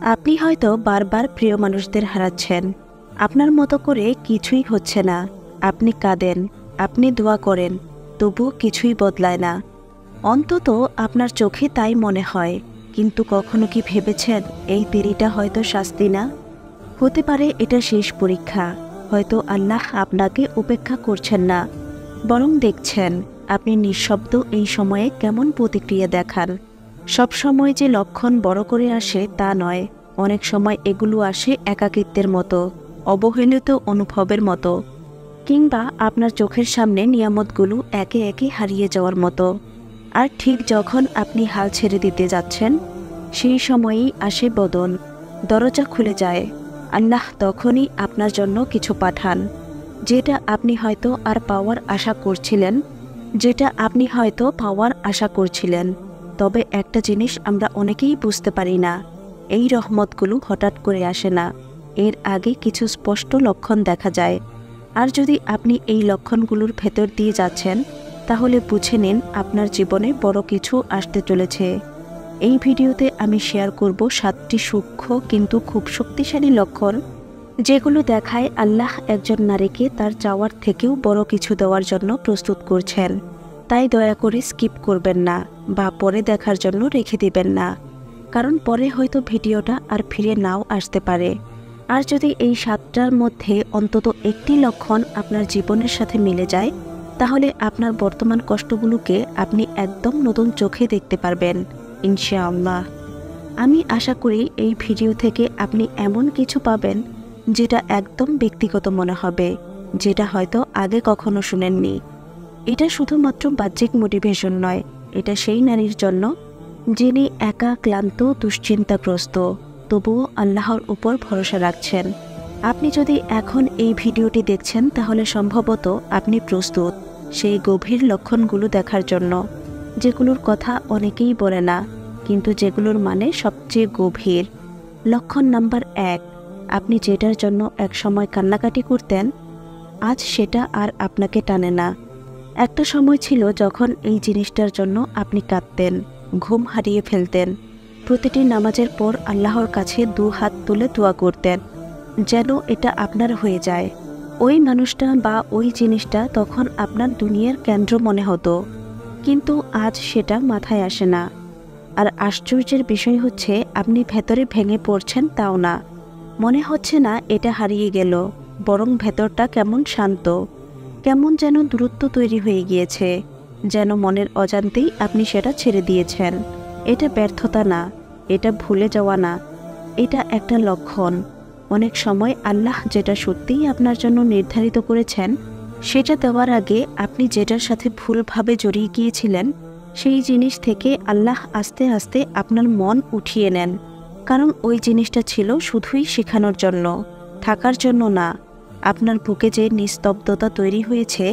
আপনি হয়তো বারবার প্রিয় মানুষদের হারাচ্ছেন। আপনার মতো করে কিছুই হচ্ছে না। আপনি কাঁদেন, আপনি দোয়া করেন, তবুও কিছুই বদলায় না। অন্তত আপনার চোখে তাই মনে হয়। কিন্তু কখনো কি ভেবেছেন এই দেরিটা হয়তো শাস্তি না? হতে পারে এটা শেষ পরীক্ষা। হয়তো আল্লাহ আপনাকে উপেক্ষা করছেন না, বরং দেখছেন আপনি নিঃশব্দ এই সময়ে কেমন প্রতিক্রিয়া দেখান। সব সময় যে লক্ষণ বড় করে আসে তা নয়। অনেক সময় এগুলো আসে একাকিত্বের মতো, অবহেলিত অনুভবের মতো, কিংবা আপনার চোখের সামনে নিয়ামতগুলো একে একে হারিয়ে যাওয়ার মতো। আর ঠিক যখন আপনি হাল ছেড়ে দিতে যাচ্ছেন, সেই সময়েই আসে বদল। দরজা খুলে যায়। আল্লাহ তখনই আপনার জন্য কিছু পাঠান, যেটা আপনি হয়তো আর পাওয়ার আশা করছিলেন। তবে একটা জিনিস আমরা অনেকেই বুঝতে পারি না, এই রহমতগুলো হঠাৎ করে আসে না। এর আগে কিছু স্পষ্ট লক্ষণ দেখা যায়। আর যদি আপনি এই লক্ষণগুলোর ভেতর দিয়ে যাচ্ছেন, তাহলে বুঝে নিন আপনার জীবনে বড় কিছু আসতে চলেছে। এই ভিডিওতে আমি শেয়ার করব 7টি সূক্ষ্ম কিন্তু খুব শক্তিশালী লক্ষণ, যেগুলো দেখায় আল্লাহ একজন নারীকে তার চাওয়ার থেকেও বড় কিছু দেওয়ার জন্য প্রস্তুত করছেন। তাই দয়া করে স্কিপ করবেন না বা পরে দেখার জন্য রেখে দিবেন না, কারণ পরে হয়তো ভিডিওটা আর ফিরে নাও আসতে পারে। আর যদি এই 7টার মধ্যে অন্তত একটি লক্ষণ আপনার জীবনের সাথে মিলে যায়, তাহলে আপনার বর্তমান কষ্টগুলোকে আপনি একদম নতুন চোখে দেখতে পারবেন, ইনশাআল্লাহ। আমি আশা করি এই ভিডিও থেকে আপনি এমন কিছু পাবেন যেটা একদম ব্যক্তিগত মনে হবে, যেটা হয়তো আগে কখনো শুনেননি। এটা শুধুমাত্র বাহ্যিক মোটিভেশন নয়, এটা সেই নারীর জন্য যিনি একা, ক্লান্ত, দুশ্চিন্তাগ্রস্ত, তবুও আল্লাহর উপর ভরসা রাখছেন। আপনি যদি এখন এই ভিডিওটি দেখছেন, তাহলে সম্ভবত আপনি প্রস্তুত সেই গভীর লক্ষণগুলো দেখার জন্য, যেগুলোর কথা অনেকেই বলে না, কিন্তু যেগুলোর মানে সবচেয়ে গভীর। লক্ষণ নাম্বার 1, আপনি যেটার জন্য একসময় কান্নাকাটি করতেন, আজ সেটা আর আপনাকে টানে না। একটা সময় ছিল যখন এই জিনিসটার জন্য আপনি কাঁদতেন, ঘুম হারিয়ে ফেলতেন, প্রতিটি নামাজের পর আল্লাহর কাছে 2 হাত তুলে দোয়া করতেন যেন এটা আপনার হয়ে যায়। ওই মানুষটা বা ওই জিনিসটা তখন আপনার দুনিয়ার কেন্দ্র মনে হতো, কিন্তু আজ সেটা মাথায় আসে না। আর আশ্চর্যের বিষয় হচ্ছে, আপনি ভেতরে ভেঙে পড়ছেন তাও না, মনে হচ্ছে না এটা হারিয়ে গেল, বরং ভেতরটা কেমন শান্ত, কেমন যেন দূরত্ব তৈরি হয়ে গিয়েছে, যেন মনের অজান্তেই আপনি সেটা ছেড়ে দিয়েছেন। এটা ব্যর্থতা না, এটা ভুলে যাওয়া না, এটা একটা লক্ষণ। অনেক সময় আল্লাহ যেটা সত্যিই আপনার জন্য নির্ধারিত করেছেন, সেটা দেওয়ার আগে আপনি যেটার সাথে ভুলভাবে জড়িয়ে গিয়েছিলেন, সেই জিনিস থেকে আল্লাহ আস্তে আস্তে আপনার মন উঠিয়ে নেন। কারণ ওই জিনিসটা ছিল শুধুই শেখানোর জন্য, থাকার জন্য না। আপনার বুকে যে নিস্তব্ধতা তৈরি হয়েছে,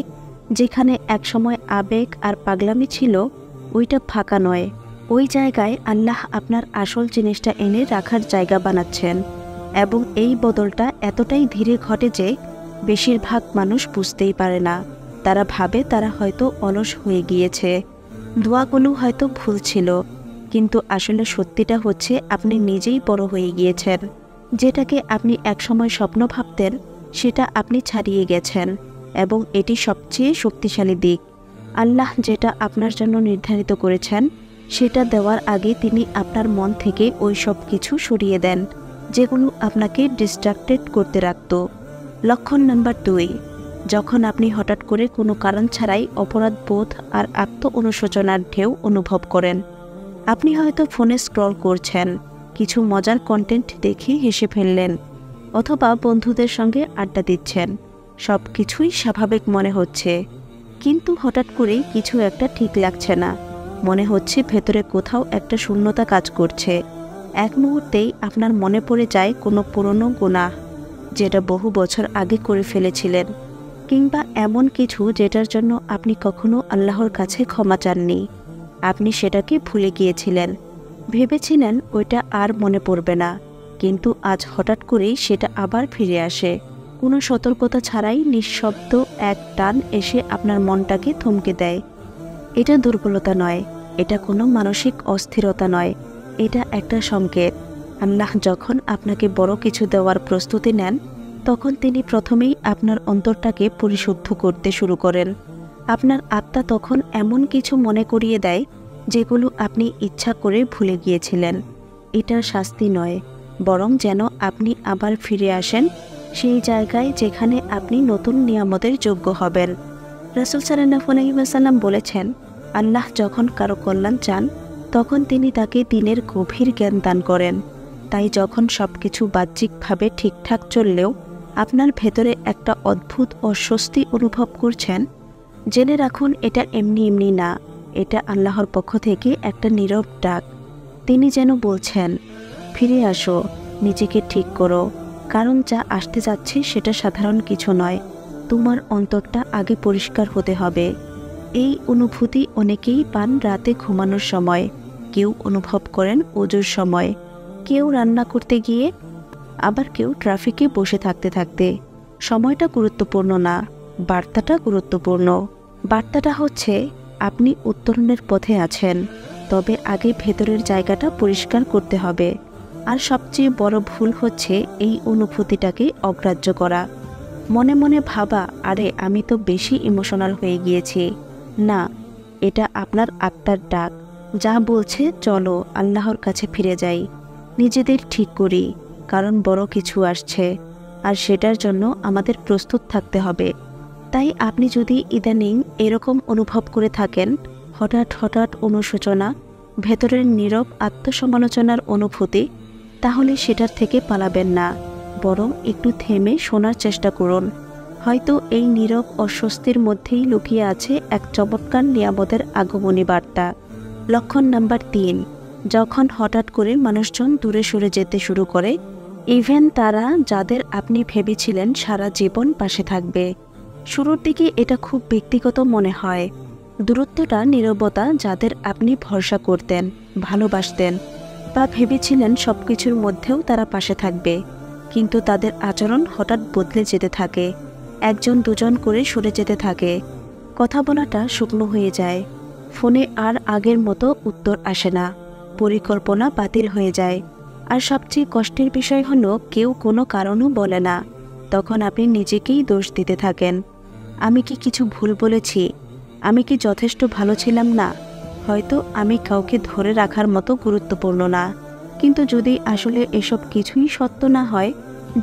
যেখানে একসময় আবেগ আর পাগলামি ছিল, ওইটা ফাঁকা নয়। ওই জায়গায় আল্লাহ আপনার আসল জিনিসটা এনে রাখার জায়গা বানাচ্ছেন। এবং এই বদলটা এতটাই ধীরে ঘটে যে বেশিরভাগ মানুষ বুঝতেই পারে না। তারা ভাবে তারা হয়তো অলস হয়ে গিয়েছে, দোয়াগুলো হয়তো ভুল ছিল, কিন্তু আসলে সত্যিটা হচ্ছে আপনি নিজেই বড় হয়ে গিয়েছেন। যেটাকে আপনি একসময় স্বপ্ন ভাবতেন, সেটা আপনি ছাড়িয়ে গেছেন। এবং এটি সবচেয়ে শক্তিশালী দিক। আল্লাহ যেটা আপনার জন্য নির্ধারিত করেছেন, সেটা দেওয়ার আগে তিনি আপনার মন থেকে ওই সব কিছু সরিয়ে দেন, যেগুলো আপনাকে ডিস্ট্রাক্টেড করতে রাখত। লক্ষণ নাম্বার 2, যখন আপনি হঠাৎ করে কোনো কারণ ছাড়াই অপরাধ বোধ আর আত্ম-অনুশোচনার ঢেউ অনুভব করেন। আপনি হয়তো ফোনে স্ক্রল করছেন, কিছু মজার কন্টেন্ট দেখে হেসে ফেললেন, অথবা বন্ধুদের সঙ্গে আড্ডা দিচ্ছেন। সব কিছুই স্বাভাবিক মনে হচ্ছে, কিন্তু হঠাৎ করেই কিছু একটা ঠিক লাগছে না। মনে হচ্ছে ভেতরে কোথাও একটা শূন্যতা কাজ করছে। এক মুহূর্তেই আপনার মনে পড়ে যায় কোনো পুরনো গুনাহ, যেটা বহু বছর আগে করে ফেলেছিলেন, কিংবা এমন কিছু যেটার জন্য আপনি কখনো আল্লাহর কাছে ক্ষমা চাননি। আপনি সেটাকে ভুলে গিয়েছিলেন, ভেবেছিলেন ওইটা আর মনে পড়বে না, কিন্তু আজ হঠাৎ করেই সেটা আবার ফিরে আসে। কোনো সতর্কতা ছাড়াই নিঃশব্দ এক টান এসে আপনার মনটাকে থমকে দেয়। এটা দুর্বলতা নয়, এটা কোনো মানসিক অস্থিরতা নয়, এটা একটা সংকেত। আল্লাহ যখন আপনাকে বড় কিছু দেওয়ার প্রস্তুতি নেন, তখন তিনি প্রথমেই আপনার অন্তরটাকে পরিশুদ্ধ করতে শুরু করেন। আপনার আত্মা তখন এমন কিছু মনে করিয়ে দেয় যেগুলো আপনি ইচ্ছা করে ভুলে গিয়েছিলেন। এটা শাস্তি নয়, বরং যেন আপনি আবার ফিরে আসেন সেই জায়গায় যেখানে আপনি নতুন নিয়ামতের যোগ্য হবেন। রাসূল সাল্লাল্লাহু আলাইহি ওয়াসাল্লাম বলেছেন, আল্লাহ যখন কারো কল্যাণ চান তখন তিনি তাকে দিনের গভীর জ্ঞান দান করেন। তাই যখন সবকিছু বাহ্যিকভাবে ঠিকঠাক চললেও আপনার ভেতরে একটা অদ্ভুত অস্বস্তি অনুভব করছেন, জেনে রাখুন এটা এমনি এমনি না, এটা আল্লাহর পক্ষ থেকে একটা নীরব ডাক। তিনি যেন বলছেন, ফিরে আসো, নিজেকে ঠিক করো, কারণ যা আসতে যাচ্ছে সেটা সাধারণ কিছু নয়। তোমার অন্তরটা আগে পরিষ্কার হতে হবে। এই অনুভূতি অনেকেই পান রাতে ঘুমানোর সময়, কেউ অনুভব করেন ওজুর সময়, কেউ রান্না করতে গিয়ে, আবার কেউ ট্রাফিকে বসে থাকতে থাকতে। সময়টা গুরুত্বপূর্ণ না, বার্তাটা গুরুত্বপূর্ণ। বার্তাটা হচ্ছে আপনি উত্তরণের পথে আছেন, তবে আগে ভেতরের জায়গাটা পরিষ্কার করতে হবে। আর সবচেয়ে বড় ভুল হচ্ছে এই অনুভূতিটাকে অগ্রাহ্য করা, মনে মনে ভাবা, আরে আমি তো বেশি ইমোশনাল হয়ে গিয়েছি। না, এটা আপনার আত্মার ডাক, যা বলছে চলো আল্লাহর কাছে ফিরে যাই, নিজেদের ঠিক করি, কারণ বড় কিছু আসছে আর সেটার জন্য আমাদের প্রস্তুত থাকতে হবে। তাই আপনি যদি ইদানিং এরকম অনুভব করে থাকেন, হঠাৎ হঠাৎ অনুশোচনা, ভেতরের নীরব আত্মসমালোচনার অনুভূতি, তাহলে সেটার থেকে পালাবেন না, বরং একটু থেমে শোনার চেষ্টা করুন। হয়তো এই নীরব অস্বস্তির মধ্যেই লুকিয়ে আছে এক চমৎকার নিয়ামতের আগমনী বার্তা। লক্ষণ নাম্বার 3, যখন হঠাৎ করে মানুষজন দূরে সরে যেতে শুরু করে, ইভেন তারা যাদের আপনি ভেবেছিলেন সারা জীবন পাশে থাকবে। শুরুর দিকে এটা খুব ব্যক্তিগত মনে হয়। দূরত্বটা নীরবতা, যাদের আপনি ভরসা করতেন, ভালোবাসতেন বা ভেবেছিলেন সবকিছুর মধ্যেও তারা পাশে থাকবে, কিন্তু তাদের আচরণ হঠাৎ বদলে যেতে থাকে, একজন দুজন করে সরে যেতে থাকে, কথা বলাটা শুকনো হয়ে যায়, ফোনে আর আগের মতো উত্তর আসে না, পরিকল্পনা বাতিল হয়ে যায়। আর সবচেয়ে কষ্টের বিষয় হলো কেউ কোনো কারণও বলে না। তখন আপনি নিজেকেই দোষ দিতে থাকেন, আমি কি কিছু ভুল বলেছি, আমি কি যথেষ্ট ভালো ছিলাম না, হয়তো আমি কাউকে ধরে রাখার মতো গুরুত্বপূর্ণ না। কিন্তু যদি আসলে এসব কিছুই সত্য না হয়,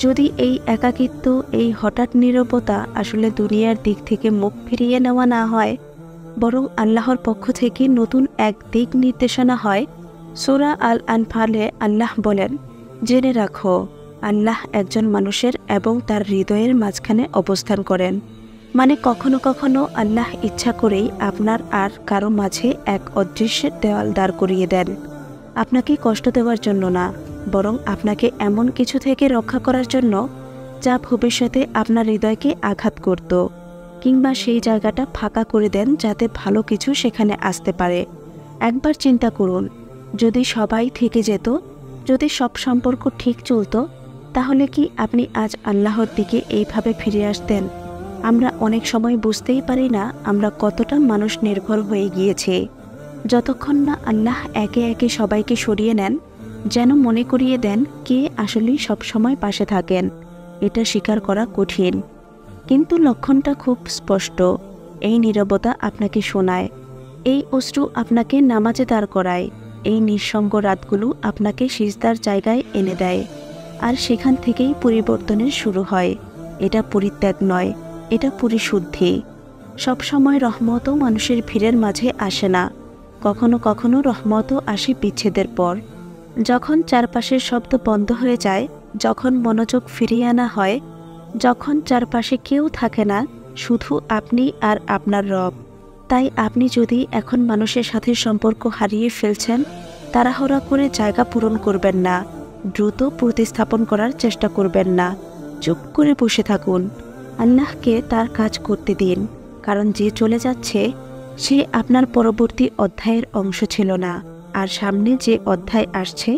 যদি এই একাকিত্ব, এই হঠাৎ নীরবতা আসলে দুনিয়ার দিক থেকে মুখ ফিরিয়ে নেওয়া না হয়, বরং আল্লাহর পক্ষ থেকে নতুন এক দিক নির্দেশনা হয়। সূরা আল আনফালে আল্লাহ বলেন, জেনে রাখো, আল্লাহ একজন মানুষের এবং তার হৃদয়ের মাঝখানে অবস্থান করেন। মানে কখনো কখনো আল্লাহ ইচ্ছা করেই আপনার আর কারো মাঝে এক অদৃশ্যের দেওয়াল দাঁড় করিয়ে দেন, আপনাকে কষ্ট দেওয়ার জন্য না, বরং আপনাকে এমন কিছু থেকে রক্ষা করার জন্য যা ভবিষ্যতে আপনার হৃদয়কে আঘাত করত, কিংবা সেই জায়গাটা ফাঁকা করে দেন যাতে ভালো কিছু সেখানে আসতে পারে। একবার চিন্তা করুন, যদি সবাই থেকে যেত, যদি সব সম্পর্ক ঠিক চলত, তাহলে কি আপনি আজ আল্লাহর দিকে এইভাবে ফিরে আসতেন? আমরা অনেক সময় বুঝতেই পারি না আমরা কতটা মানুষ নির্ভর হয়ে গিয়েছে। যতক্ষণ না আল্লাহ একে একে সবাইকে সরিয়ে নেন, যেন মনে করিয়ে দেন কে আসলেই সবসময় পাশে থাকেন। এটা স্বীকার করা কঠিন, কিন্তু লক্ষণটা খুব স্পষ্ট। এই নীরবতা আপনাকে শোনায়, এই অশ্রু আপনাকে নামাজে দাঁড় করায়, এই নিঃসঙ্গ রাতগুলো আপনাকে সিজদার জায়গায় এনে দেয়। আর সেখান থেকেই পরিবর্তনের শুরু হয়। এটা পরিত্যাগ নয়, এটা পরিশুদ্ধি। সবসময় রহমতও মানুষের ভিড়ের মাঝে আসে না, কখনো কখনো রহমতও আসে বিচ্ছেদের পর, যখন চারপাশের শব্দ বন্ধ হয়ে যায়, যখন মনোযোগ ফিরিয়ে আনা হয়, যখন চারপাশে কেউ থাকে না, শুধু আপনি আর আপনার রব। তাই আপনি যদি এখন মানুষের সাথে সম্পর্ক হারিয়ে ফেলছেন, তাড়াহুড়া করে জায়গা পূরণ করবেন না, দ্রুত প্রতিস্থাপন করার চেষ্টা করবেন না, চুপ করে বসে থাকুন। আল্লাহকে তার কাজ করতে দিন, কারণ যে চলে যাচ্ছে সে আপনার পরবর্তী অধ্যায়ের অংশ ছিল না। আর সামনে যে অধ্যায় আসছে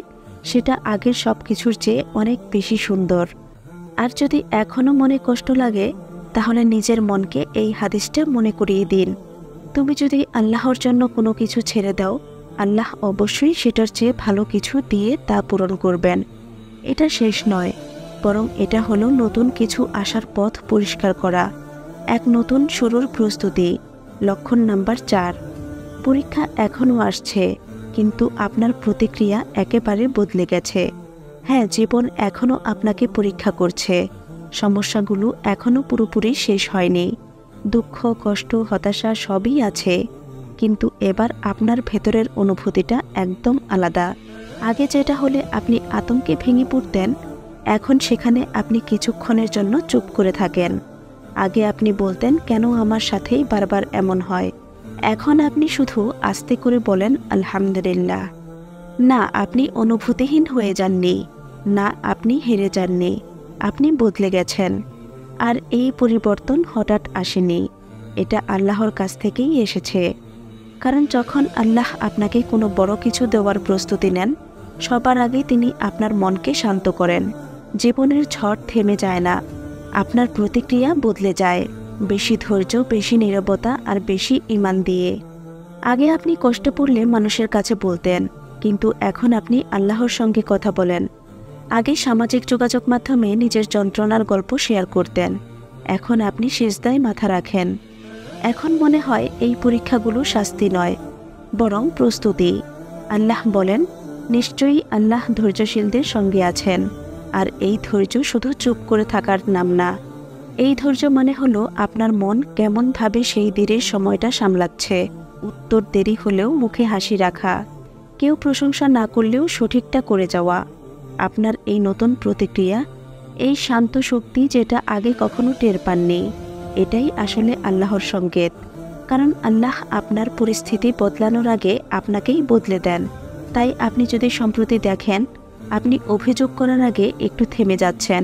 সেটা আগের সব কিছুর চেয়ে অনেক বেশি সুন্দর। আর যদি এখনও মনে কষ্ট লাগে, তাহলে নিজের মনকে এই হাদিসটা মনে করিয়ে দিন, তুমি যদি আল্লাহর জন্য কোনো কিছু ছেড়ে দাও, আল্লাহ অবশ্যই সেটার চেয়ে ভালো কিছু দিয়ে তা পূরণ করবেন। এটা শেষ নয়, বরং এটা হলো নতুন কিছু আসার পথ পরিষ্কার করা, এক নতুন শুরুর প্রস্তুতি। লক্ষণ নাম্বার 4, পরীক্ষা এখনও আসছে, কিন্তু আপনার প্রতিক্রিয়া একেবারে বদলে গেছে। হ্যাঁ, জীবন এখনও আপনাকে পরীক্ষা করছে, সমস্যাগুলো এখনও পুরোপুরি শেষ হয়নি, দুঃখ, কষ্ট, হতাশা সবই আছে, কিন্তু এবার আপনার ভেতরের অনুভূতিটা একদম আলাদা। আগে যেটা হলে আপনি আতঙ্কে ভেঙে পড়তেন, এখন সেখানে আপনি কিছুক্ষণের জন্য চুপ করে থাকেন। আগে আপনি বলতেন, কেন আমার সাথেই বারবার এমন হয়? এখন আপনি শুধু আস্তে করে বলেন, আলহামদুলিল্লাহ। না, আপনি অনুভূতিহীন হয়ে যাননি, না আপনি হেরে যাননি, আপনি বদলে গেছেন। আর এই পরিবর্তন হঠাৎ আসেনি, এটা আল্লাহর কাছ থেকেই এসেছে। কারণ যখন আল্লাহ আপনাকে কোনো বড় কিছু দেওয়ার প্রস্তুতি নেন, সবার আগে তিনি আপনার মনকে শান্ত করেন। জীবনের ঝড় থেমে যায় না, আপনার প্রতিক্রিয়া বদলে যায়, বেশি ধৈর্য, বেশি নীরবতা আর বেশি ঈমান দিয়ে। আগে আপনি কষ্ট পড়লে মানুষের কাছে বলতেন, কিন্তু এখন আপনি আল্লাহর সঙ্গে কথা বলেন। আগে সামাজিক যোগাযোগ মাধ্যমে নিজের যন্ত্রণার গল্প শেয়ার করতেন, এখন আপনি সিজদায় মাথা রাখেন। এখন মনে হয় এই পরীক্ষাগুলো শাস্তি নয়, বরং প্রস্তুতি। আল্লাহ বলেন, নিশ্চয়ই আল্লাহ ধৈর্যশীলদের সঙ্গে আছেন। আর এই ধৈর্য শুধু চুপ করে থাকার নাম না, এই ধৈর্য মানে হলো আপনার মন কেমনভাবে সেই দেরির সময়টা সামলাচ্ছে। উত্তর দেরি হলেও মুখে হাসি রাখা, কেউ প্রশংসা না করলেও সঠিকটা করে যাওয়া। আপনার এই নতুন প্রতিক্রিয়া, এই শান্ত শক্তি যেটা আগে কখনো টের পাননি, এটাই আসলে আল্লাহর সংকেত। কারণ আল্লাহ আপনার পরিস্থিতি বদলানোর আগে আপনাকেই বদলে দেন। তাই আপনি যদি সম্প্রতি দেখেন আপনি অভিযোগ করার আগে একটু থেমে যাচ্ছেন,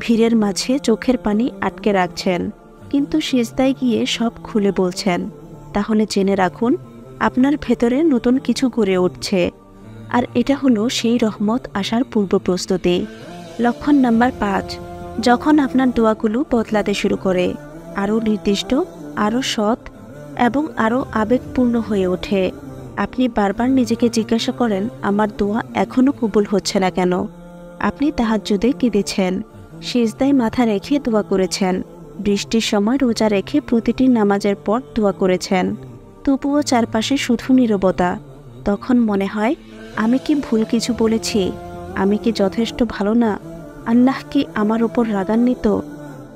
ভিড়ের মাঝে চোখের পানি আটকে রাখছেন, কিন্তু সিজদায় গিয়ে সব খুলে বলছেন, তাহলে জেনে রাখুন আপনার ভেতরে নতুন কিছু গড়ে উঠছে। আর এটা হলো সেই রহমত আসার পূর্ব প্রস্তুতি। লক্ষণ নাম্বার 5, যখন আপনার দোয়াগুলো বদলাতে শুরু করে, আরও নির্দিষ্ট, আরও সৎ এবং আরও আবেগপূর্ণ হয়ে ওঠে। আপনি বারবার নিজেকে জিজ্ঞাসা করেন, আমার দোয়া এখনও কবুল হচ্ছে না কেন? আপনি তাহাজ্জুদে কেঁদেছেন, সিজদায় মাথা রেখে দোয়া করেছেন, বৃষ্টির সময় রোজা রেখে প্রতিটি নামাজের পর দোয়া করেছেন, তবুও চারপাশে শুধু নীরবতা। তখন মনে হয়, আমি কি ভুল কিছু বলেছি? আমি কি যথেষ্ট ভালো না? আল্লাহ কি আমার ওপর রাগান্বিত?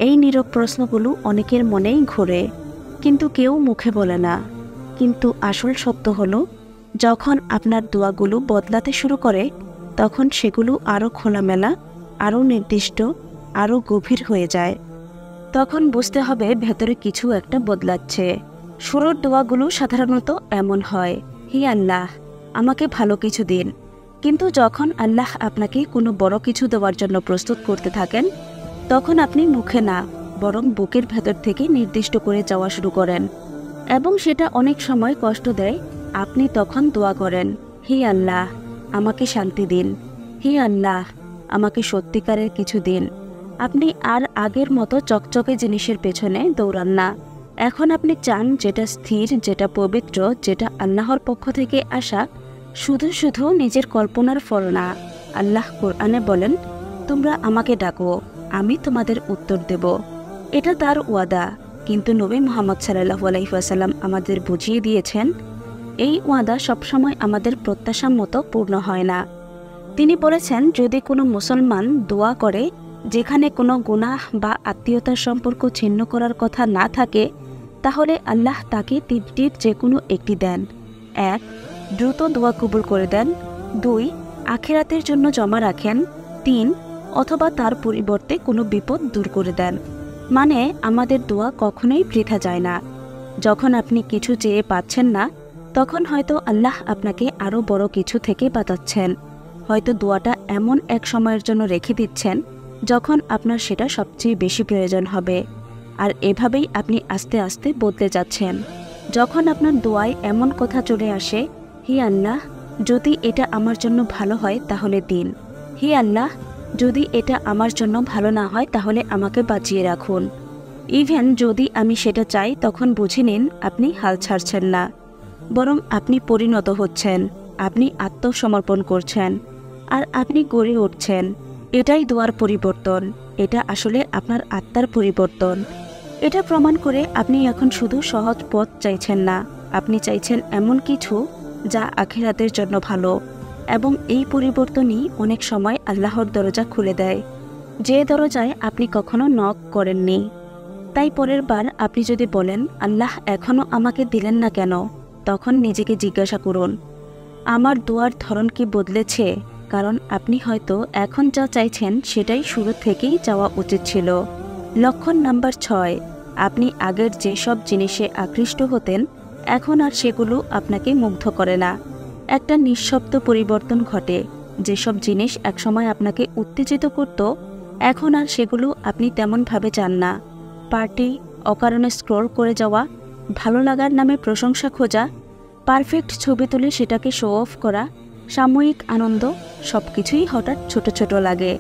এই নীরব প্রশ্নগুলো অনেকের মনেই ঘোরে, কিন্তু কেউ মুখে বলে না। কিন্তু আসল সত্য হলো, যখন আপনার দোয়াগুলো বদলাতে শুরু করে, তখন সেগুলো আরও খোলামেলা, আরও নির্দিষ্ট, আরও গভীর হয়ে যায়। তখন বুঝতে হবে ভেতরে কিছু একটা বদলাচ্ছে। শুরুর দোয়াগুলো সাধারণত এমন হয়, হে আল্লাহ, আমাকে ভালো কিছু দিন। কিন্তু যখন আল্লাহ আপনাকে কোনো বড় কিছু দেওয়ার জন্য প্রস্তুত করতে থাকেন, তখন আপনি মুখে না, বরং বুকের ভেতর থেকে নির্দিষ্ট করে যাওয়া শুরু করেন, এবং সেটা অনেক সময় কষ্ট দেয়। আপনি তখন দোয়া করেন, হে আল্লাহ, আমাকে শান্তি দিন, হে আল্লাহ, আমাকে সত্যিকারের কিছু দিন। আপনি আর আগের মতো চকচকে জিনিসের পেছনে দৌড়ান না। এখন আপনি চান যেটা স্থির, যেটা পবিত্র, যেটা আল্লাহর পক্ষ থেকে আসা, শুধু শুধু নিজের কল্পনার ফল না। আল্লাহ কোরআনে বলেন, তোমরা আমাকে ডাকো, আমি তোমাদের উত্তর দেব। এটা তার ওয়াদা, কিন্তু নবী মুহাম্মদ সাল্লাল্লাহু আলাইহি ওয়াসাল্লাম আমাদের বুঝিয়ে দিয়েছেন, এই ওয়াদা সবসময় আমাদের প্রত্যাশা মতো পূর্ণ হয় না। তিনি বলেছেন, যদি কোনো মুসলমান দোয়া করে যেখানে কোনো গুনাহ বা আত্মীয়তার সম্পর্ক ছিন্ন করার কথা না থাকে, তাহলে আল্লাহ তাকে তিনটির যে কোনো একটি দেন। 1, দ্রুত দোয়া কবুল করে দেন। 2, আখিরাতের জন্য জমা রাখেন। 3, অথবা তার পরিবর্তে কোনো বিপদ দূর করে দেন। মানে আমাদের দোয়া কখনোই বৃথা যায় না। যখন আপনি কিছু চেয়ে পাচ্ছেন না, তখন হয়তো আল্লাহ আপনাকে আরও বড় কিছু থেকে বাঁচাচ্ছেন। হয়তো দোয়াটা এমন এক সময়ের জন্য রেখে দিচ্ছেন যখন আপনার সেটা সবচেয়ে বেশি প্রয়োজন হবে। আর এভাবেই আপনি আস্তে আস্তে বদলে যাচ্ছেন। যখন আপনার দোয়ায় এমন কথা চলে আসে, হে আল্লাহ, যদি এটা আমার জন্য ভালো হয় তাহলে দিন। হে আল্লাহ, যদি এটা আমার জন্য ভালো না হয় তাহলে আমাকে বাঁচিয়ে রাখুন। ইভেন যদি আমি সেটা চাই, তখন বুঝে নিন আপনি হাল ছাড়ছেন না। বরং আপনি পরিণত হচ্ছেন, আপনি আত্মসমর্পণ করছেন, আর আপনি গড়ে উঠছেন। এটাই দোয়ার পরিবর্তন, এটা আসলে আপনার আত্মার পরিবর্তন। এটা প্রমাণ করে আপনি এখন শুধু সহজ পথ চাইছেন না, আপনি চাইছেন এমন কিছু যা আখিরাতের জন্য ভালো। এবং এই পরিবর্তনই অনেক সময় আল্লাহর দরজা খুলে দেয়, যে দরজায় আপনি কখনো নক করেননি। তাই পরের বার আপনি যদি বলেন, আল্লাহ এখনও আমাকে দিলেন না কেন, তখন নিজেকে জিজ্ঞাসা করুন, আমার দোয়ার ধরন কি বদলেছে? কারণ আপনি হয়তো এখন যা চাইছেন সেটাই শুরু থেকেই চাওয়া উচিত ছিল। লক্ষণ নাম্বার 6, আপনি আগের যেসব জিনিসে আকৃষ্ট হতেন এখন আর সেগুলো আপনাকে মুগ্ধ করে না। একটা নিঃশব্দ পরিবর্তন ঘটে। যেসব জিনিস একসময় আপনাকে উত্তেজিত করত, এখন আর সেগুলো আপনি তেমনভাবে চান না। পার্টি, অকারণে স্ক্রল করে যাওয়া, ভালো লাগার নামে প্রশংসা খোঁজা, পারফেক্ট ছবি তুলে সেটাকে শো অফ করা, সাময়িক আনন্দ, সব কিছুই হঠাৎ ছোট ছোট লাগে।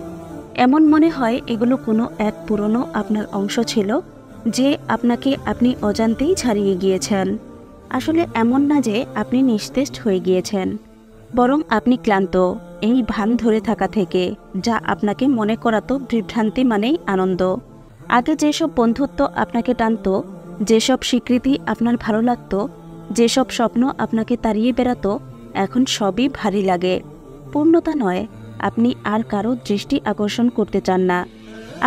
এমন মনে হয় এগুলো কোনো এক পুরনো আপনার অংশ ছিল, যে আপনি অজান্তেই ছাড়িয়ে গিয়েছেন। আসলে এমন না যে আপনি নিস্তেজ হয়ে গিয়েছেন, বরং আপনি ক্লান্ত এই ভান ধরে থাকা থেকে, যা আপনাকে মনে করাতো বিভ্রান্তি মানেই আনন্দ। আগে যেসব বন্ধুত্ব আপনাকে টানত, যেসব স্বীকৃতি আপনার ভালো লাগতো, যেসব স্বপ্ন আপনাকে তাড়িয়ে বেড়াতো, এখন সবই ভারী লাগে। পূর্ণতা নয়, আপনি আর কারো দৃষ্টি আকর্ষণ করতে চান না,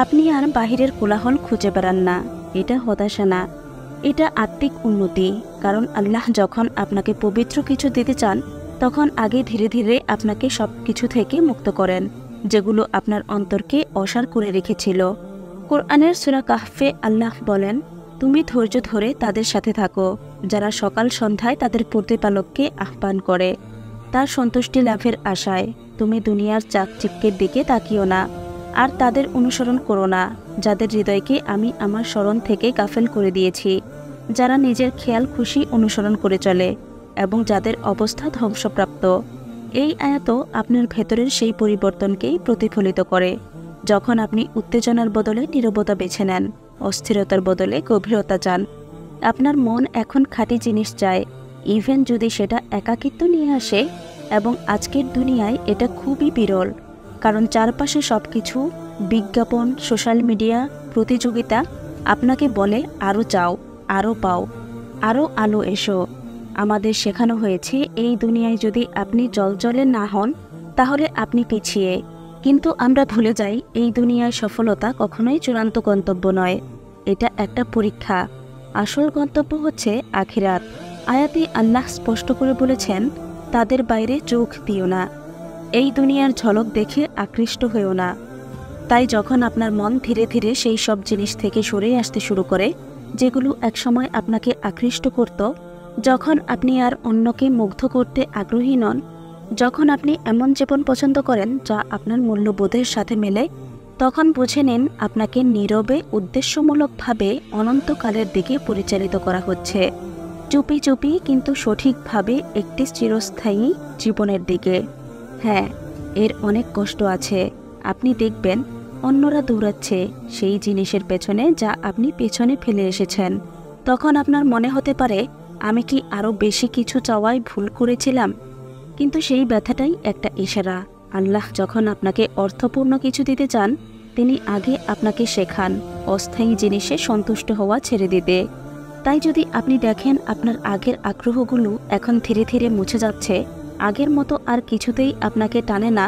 আপনি আর বাহিরের কোলাহল খুঁজে বেড়ান না। এটা হতাশা না, এটা আত্মিক উন্নতি। কারণ আল্লাহ যখন আপনাকে পবিত্র কিছু দিতে চান, তখন আগে ধীরে ধীরে আপনাকে সব কিছু থেকে মুক্ত করেন, যেগুলো আপনার অন্তরকে অসার করে রেখেছিল। কোরআনের সূরা কাহফে আল্লাহ বলেন, তুমি ধৈর্য ধরে তাদের সাথে থাকো, যারা সকাল সন্ধ্যায় তাদের প্রতিপালককে আহ্বান করে, তার সন্তুষ্টি লাভের আশায়। তুমি দুনিয়ার চাকচিক্যের দিকে তাকিও না, আর তাদের অনুসরণ করো না, যাদের হৃদয়কে আমি আমার স্মরণ থেকে গাফেল করে দিয়েছি, যারা নিজের খেয়াল খুশি অনুসরণ করে চলে এবং যাদের অবস্থা ধ্বংসপ্রাপ্ত। এই আয়াত আপনার ভেতরের সেই পরিবর্তনকেই প্রতিফলিত করে, যখন আপনি উত্তেজনার বদলে নীরবতা বেছে নেন, অস্থিরতার বদলে গভীরতা চান। আপনার মন এখন খাঁটি জিনিস চায়, ইভেন যদি সেটা একাকিত্ব নিয়ে আসে। এবং আজকের দুনিয়ায় এটা খুবই বিরল, কারণ চারপাশে সব কিছু, বিজ্ঞাপন, সোশ্যাল মিডিয়া, প্রতিযোগিতা আপনাকে বলে আরও চাও, আরও পাও, আরও আলো এসো। আমাদের শেখানো হয়েছে এই দুনিয়ায় যদি আপনি জলজলে না হন তাহলে আপনি পিছিয়ে। কিন্তু আমরা ভুলে যাই এই দুনিয়ায় সফলতা কখনোই চূড়ান্ত গন্তব্য নয়, এটা একটা পরীক্ষা। আসল গন্তব্য হচ্ছে আখিরাত। আয়াতে আল্লাহ স্পষ্ট করে বলেছেন, তাদের বাইরে চোখ দিও না, এই দুনিয়ার ঝলক দেখে আকৃষ্ট হয়েও না। তাই যখন আপনার মন ধীরে ধীরে সেই সব জিনিস থেকে সরে আসতে শুরু করে যেগুলো একসময় আপনাকে আকৃষ্ট করত, যখন আপনি আর অন্যকে মুগ্ধ করতে আগ্রহী নন, যখন আপনি এমন জীবন পছন্দ করেন যা আপনার মূল্যবোধের সাথে মেলে, তখন বুঝে নিন আপনাকে নীরবে উদ্দেশ্যমূলকভাবে অনন্তকালের দিকে পরিচালিত করা হচ্ছে, চুপি চুপি কিন্তু সঠিকভাবে একটি চিরস্থায়ী জীবনের দিকে। হ্যাঁ, এর অনেক কষ্ট আছে। আপনি দেখবেন অন্যরা দৌড়াচ্ছে সেই জিনিসের পেছনে যা আপনি পেছনে ফেলে এসেছেন। তখন আপনার মনে হতে পারে, আমি কি আরও বেশি কিছু চাওয়ায় ভুল করেছিলাম? কিন্তু সেই ব্যথাটাই একটা ইশারা। আল্লাহ যখন আপনাকে অর্থপূর্ণ কিছু দিতে চান, তিনি আগে আপনাকে শেখান অস্থায়ী জিনিসে সন্তুষ্ট হওয়া ছেড়ে দিতে। তাই যদি আপনি দেখেন আপনার আগের আগ্রহগুলো এখন ধীরে ধীরে মুছে যাচ্ছে, আগের মতো আর কিছুতেই আপনাকে টানে না,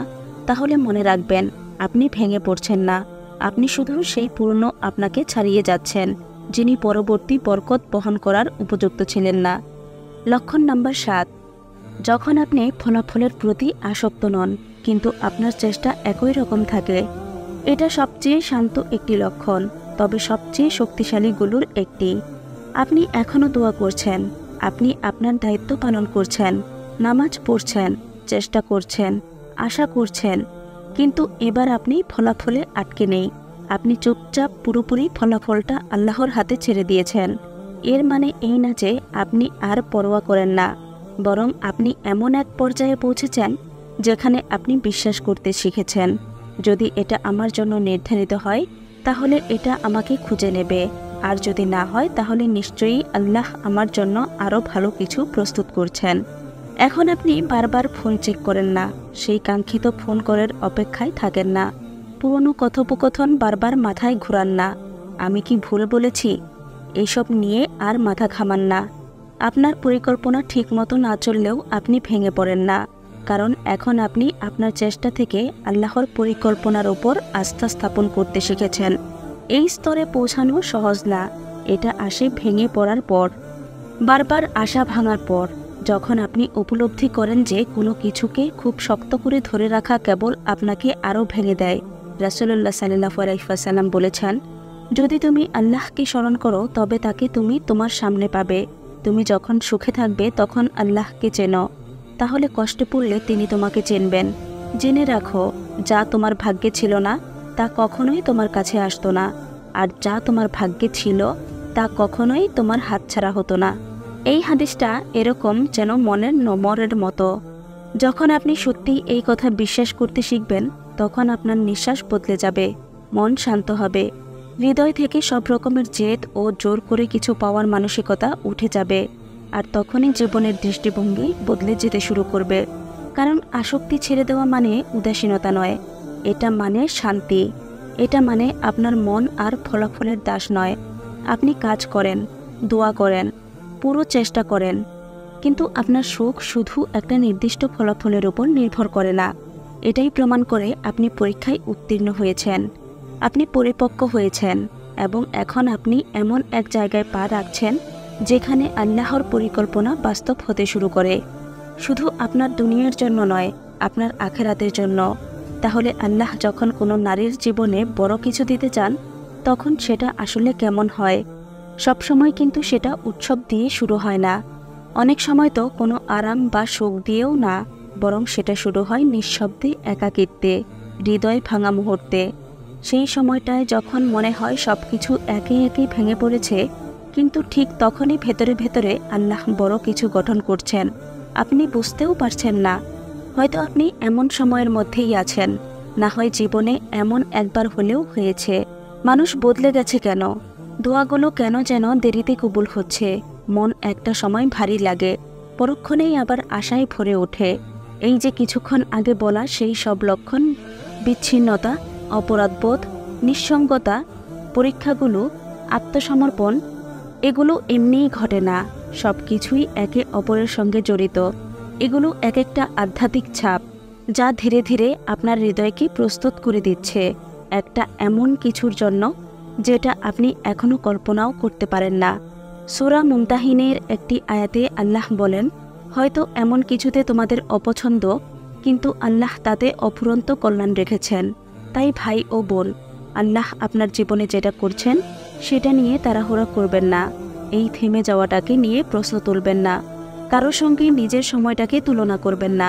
তাহলে মনে রাখবেন আপনি ভেঙে পড়ছেন না, আপনি শুধু সেই পুরনো আপনাকে ছাড়িয়ে যাচ্ছেন, যিনি পরবর্তী বরকত বহন করার উপযুক্ত ছিলেন না। লক্ষণ নাম্বার 7, যখন আপনি ফলাফলের প্রতি আসক্ত নন কিন্তু আপনার চেষ্টা একই রকম থাকে। এটা সবচেয়ে শান্ত একটি লক্ষণ, তবে সবচেয়ে শক্তিশালীগুলোর একটি। আপনি এখনও দোয়া করছেন, আপনি আপনার দায়িত্ব পালন করছেন, নামাজ পড়ছেন, চেষ্টা করছেন, আশা করছেন, কিন্তু এবার আপনি ফলাফলে আটকে নেই। আপনি চুপচাপ পুরোপুরি ফলাফলটা আল্লাহর হাতে ছেড়ে দিয়েছেন। এর মানে এই না যে আপনি আর পরোয়া করেন না, বরং আপনি এমন এক পর্যায়ে পৌঁছেছেন যেখানে আপনি বিশ্বাস করতে শিখেছেন, যদি এটা আমার জন্য নির্ধারিত হয় তাহলে এটা আমাকে খুঁজে নেবে, আর যদি না হয় তাহলে নিশ্চয়ই আল্লাহ আমার জন্য আরও ভালো কিছু প্রস্তুত করছেন। এখন আপনি বারবার ফোন চেক করেন না, সেই কাঙ্ক্ষিত ফোন কলের অপেক্ষায় থাকেন না, পুরনো কথোপকথন বারবার মাথায় ঘোরান না, আমি কি ভুল বলেছি, এইসব নিয়ে আর মাথা ঘামান না। আপনার পরিকল্পনা ঠিকমতো না চললেও আপনি ভেঙে পড়েন না, কারণ এখন আপনি আপনার চেষ্টা থেকে আল্লাহর পরিকল্পনার ওপর আস্থা স্থাপন করতে শিখেছেন। এই স্তরে পৌঁছানো সহজ না, এটা আসে ভেঙে পড়ার পর, বারবার আশা ভাঙার পর, যখন আপনি উপলব্ধি করেন যে কোনো কিছুকে খুব শক্ত করে ধরে রাখা কেবল আপনাকে আরও ভেঙে দেয়। রাসূলুল্লাহ সাল্লাল্লাহু আলাইহি ওয়াসাল্লাম বলেছেন, যদি তুমি আল্লাহকে স্মরণ করো তবে তাকে তুমি তোমার সামনে পাবে। তুমি যখন সুখে থাকবে তখন আল্লাহকে চেনো, তাহলে কষ্টে পড়লে তিনি তোমাকে চিনবেন। জেনে রাখো, যা তোমার ভাগ্যে ছিল না তা কখনোই তোমার কাছে আসতো না, আর যা তোমার ভাগ্যে ছিল তা কখনোই তোমার হাতছাড়া হতো না। এই হাদিসটা এরকম যেন মনের নমরের মতো। যখন আপনি সত্যিই এই কথা বিশ্বাস করতে শিখবেন তখন আপনার নিঃশ্বাস বদলে যাবে, মন শান্ত হবে, হৃদয় থেকে সব রকমের জেদ ও জোর করে কিছু পাওয়ার মানসিকতা উঠে যাবে, আর তখনই জীবনের দৃষ্টিভঙ্গি বদলে যেতে শুরু করবে। কারণ আসক্তি ছেড়ে দেওয়া মানে উদাসীনতা নয়, এটা মানে শান্তি, এটা মানে আপনার মন আর ফলাফলের দাস নয়। আপনি কাজ করেন, দোয়া করেন, পুরো চেষ্টা করেন, কিন্তু আপনার সুখ শুধু একটা নির্দিষ্ট ফলাফলের উপর নির্ভর করে না। এটাই প্রমাণ করে আপনি পরীক্ষায় উত্তীর্ণ হয়েছেন, আপনি পরিপক্ক হয়েছেন, এবং এখন আপনি এমন এক জায়গায় পা রাখছেন যেখানে আল্লাহর পরিকল্পনা বাস্তব হতে শুরু করে, শুধু আপনার দুনিয়ার জন্য নয়, আপনার আখিরাতের জন্য। তাহলে আল্লাহ যখন কোনো নারীর জীবনে বড় কিছু দিতে চান তখন সেটা আসলে কেমন হয়? সবসময় কিন্তু সেটা উৎসব দিয়ে শুরু হয় না, অনেক সময় তো কোনো আরাম বা সুখ দিয়েও না, বরং সেটা শুরু হয় নিঃশব্দে, একাকিত্বে, হৃদয় ভাঙা মুহূর্তে। সেই সময়টায় যখন মনে হয় সব কিছু একে একে ভেঙে পড়েছে, কিন্তু ঠিক তখনই ভেতরে ভেতরে আল্লাহ বড় কিছু গঠন করছেন, আপনি বুঝতেও পারছেন না। হয়তো আপনি এমন সময়ের মধ্যেই আছেন, না হয় জীবনে এমন একবার হলেও হয়েছে। মানুষ বদলে গেছে কেন? দোয়াগুলো কেন যেন দেরিতে কবুল হচ্ছে? মন একটা সময় ভারী লাগে, পরক্ষণেই আবার আশায় ভরে ওঠে। এই যে কিছুক্ষণ আগে বলা সেই সব লক্ষণ, বিচ্ছিন্নতা, অপরাধবোধ, নিঃসঙ্গতা, পরীক্ষাগুলো, আত্মসমর্পণ, এগুলো এমনিই ঘটে না, সব কিছুই একে অপরের সঙ্গে জড়িত। এগুলো এক একটা আধ্যাত্মিক ছাপ, যা ধীরে ধীরে আপনার হৃদয়কে প্রস্তুত করে দিচ্ছে একটা এমন কিছুর জন্য যেটা আপনি এখনও কল্পনাও করতে পারেন না। সূরা মুমতাহিনের একটি আয়াতে আল্লাহ বলেন, হয়তো এমন কিছুতে তোমাদের অপছন্দ, কিন্তু আল্লাহ তাতে অফুরন্ত কল্যাণ রেখেছেন। তাই ভাই ও বোন, আল্লাহ আপনার জীবনে যেটা করছেন সেটা নিয়ে তাড়াহুড়া করবেন না, এই থেমে যাওয়াটাকে নিয়ে প্রশ্ন তুলবেন না, কারো সঙ্গে নিজের সময়টাকে তুলনা করবেন না।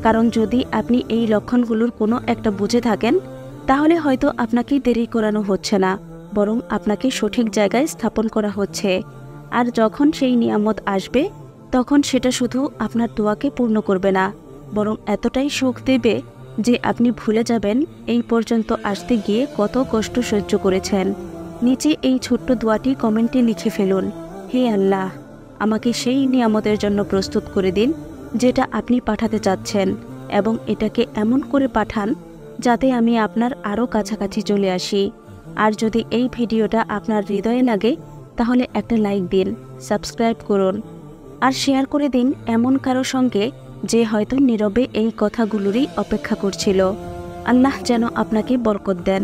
কারণ যদি আপনি এই লক্ষণগুলোর কোনো একটা বুঝে থাকেন তাহলে হয়তো আপনাকে দেরি করানো হচ্ছে না, বরং আপনাকে সঠিক জায়গায় স্থাপন করা হচ্ছে। আর যখন সেই নিয়ামত আসবে তখন সেটা শুধু আপনার দোয়াকে পূর্ণ করবে না, বরং এতটাই সুখ দেবে যে আপনি ভুলে যাবেন এই পর্যন্ত আসতে গিয়ে কত কষ্ট সহ্য করেছেন। নিচে এই ছোট্ট দোয়াটি কমেন্টে লিখে ফেলুন, হে আল্লাহ, আমাকে সেই নিয়ামতের জন্য প্রস্তুত করে দিন যেটা আপনি পাঠাতে চাচ্ছেন, এবং এটাকে এমন করে পাঠান যাতে আমি আপনার আরও কাছাকাছি চলে আসি। আর যদি এই ভিডিওটা আপনার হৃদয়ে লাগে তাহলে একটা লাইক দিন, সাবস্ক্রাইব করুন, আর শেয়ার করে দিন এমন কারো সঙ্গে যে হয়তো নীরবে এই কথাগুলোরই অপেক্ষা করছিল। আল্লাহ যেন আপনাকে বরকত দেন,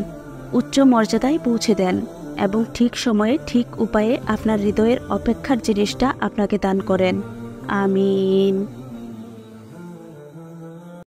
উচ্চ মর্যাদায় পৌঁছে দেন, এবং ঠিক সময়ে ঠিক উপায়ে আপনার হৃদয়ের অপেক্ষার জিনিসটা আপনাকে দান করেন। আমিন।